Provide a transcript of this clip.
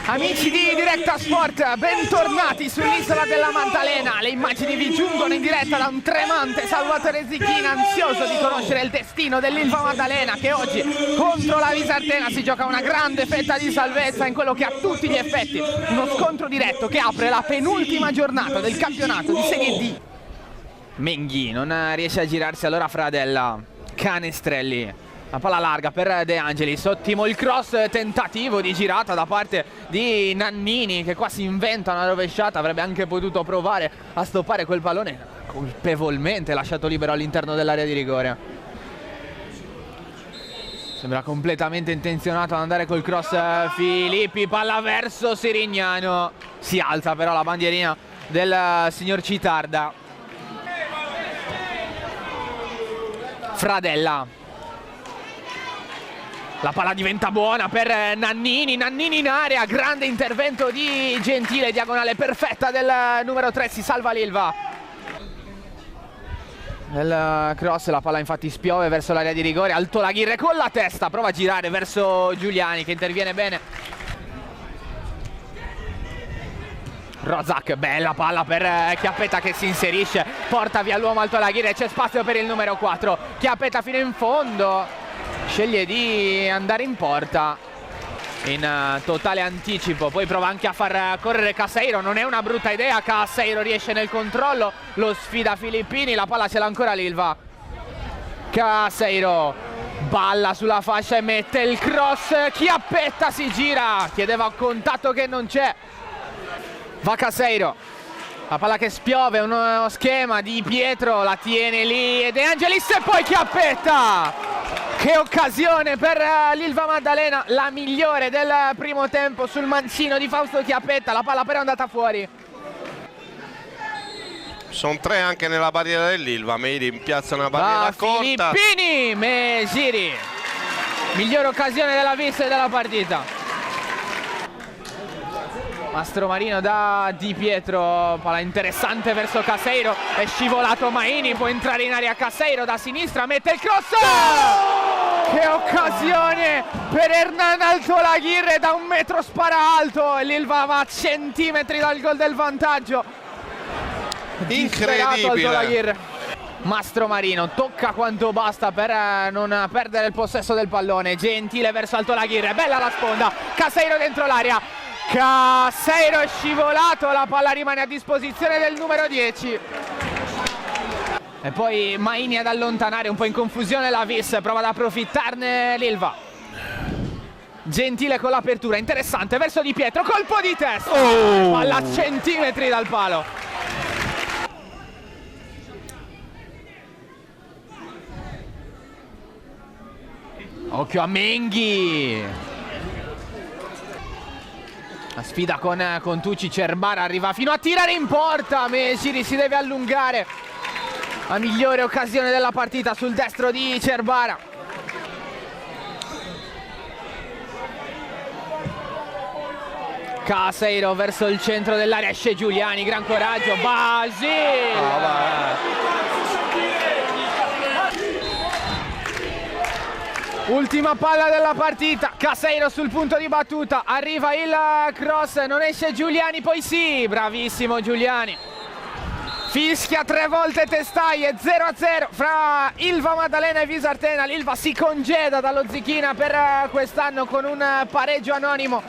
Amici di Diretta Sport, bentornati sull'isola della Maddalena. Le immagini vi giungono in diretta da un tremante Salvatore Zicchina, ansioso di conoscere il destino dell'Ilva Maddalena, che oggi contro la Visartena si gioca una grande fetta di salvezza in quello che a tutti gli effetti uno scontro diretto che apre la penultima giornata del campionato di Serie D. Menghi non riesce a girarsi, allora Fradella, Canestrelli. La palla larga per De Angelis, ottimo il cross, tentativo di girata da parte di Nannini che qua si inventa una rovesciata, avrebbe anche potuto provare a stoppare quel pallone, colpevolmente lasciato libero all'interno dell'area di rigore. Sembra completamente intenzionato ad andare col cross Filippi, palla verso Sirignano, si alza però la bandierina del signor Citarda. Fradella. La palla diventa buona per Nannini, Nannini in area, grande intervento di Gentile, diagonale perfetta del numero 3, si salva l'Ilva. Nel cross la palla infatti spiove verso l'area di rigore, Altolaghirre con la testa, prova a girare verso Giuliani che interviene bene. Rozak, bella palla per Chiappetta che si inserisce, porta via l'uomo Altolaghirre, c'è spazio per il numero 4, Chiappetta fino in fondo. Sceglie di andare in porta in totale anticipo, poi prova anche a far correre Caseiro, non è una brutta idea, Caseiro riesce nel controllo, lo sfida Filippini, la palla ce l'ha ancora l'Ilva. Caseiro balla sulla fascia e mette il cross, Chiappetta si gira, chiedeva contatto che non c'è, va Caseiro, la palla che spiove, uno schema di Pietro, la tiene lì e De Angelis e poi Chiappetta. Che occasione per l'Ilva Maddalena, la migliore del primo tempo sul mancino di Fausto Chiappetta, la palla però è andata fuori. Sono tre anche nella barriera dell'Ilva, Meiri piazza una barriera corta. Filippini, Mesiri, migliore occasione della vista e della partita. Mastromarino da Di Pietro, palla interessante verso Caseiro, è scivolato Maini, può entrare in area Caseiro da sinistra, mette il cross! Che occasione per Hernan Altolaghirre da un metro spara alto e l'Ilva va a centimetri dal gol del vantaggio. Incredibile. Mastromarino tocca quanto basta per non perdere il possesso del pallone, Gentile verso Altolaghirre, bella la sponda, Caseiro dentro l'area. Caseiro è scivolato, la palla rimane a disposizione del numero 10 e poi Maini ad allontanare un po' in confusione la Vis, prova ad approfittarne l'Ilva. Gentile con l'apertura, interessante verso Di Pietro, colpo di testa, palla a centimetri dal palo. Occhio a Menghi. La sfida con Tucci, Cerbara arriva fino a tirare in porta, Mesiri si deve allungare. La migliore occasione della partita sul destro di Cerbara. Caseiro verso il centro dell'area, esce Giuliani, gran coraggio, Basil! Ultima palla della partita, Caseiro sul punto di battuta, arriva il cross, non esce Giuliani, poi sì, bravissimo Giuliani. Fischia 3 volte testaie, 0-0 fra Ilva Maddalena e Visartena. L'Ilva si congeda dallo Zicchina per quest'anno con un pareggio anonimo